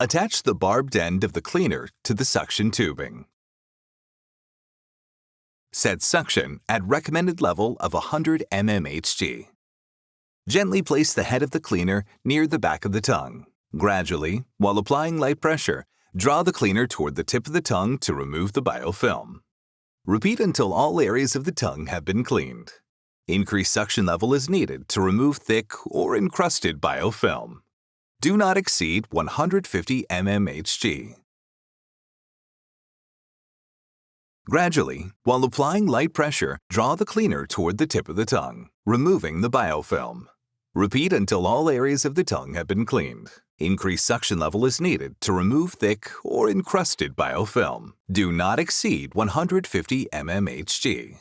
Attach the barbed end of the cleaner to the suction tubing. Set suction at recommended level of 100 mmHg. Gently place the head of the cleaner near the back of the tongue. Gradually, while applying light pressure, draw the cleaner toward the tip of the tongue to remove the biofilm. Repeat until all areas of the tongue have been cleaned. Increased suction level is needed to remove thick or encrusted biofilm. Do not exceed 150 mmHg. Gradually, while applying light pressure, draw the cleaner toward the tip of the tongue, removing the biofilm. Repeat until all areas of the tongue have been cleaned. Increased suction level is needed to remove thick or encrusted biofilm. Do not exceed 150 mmHg.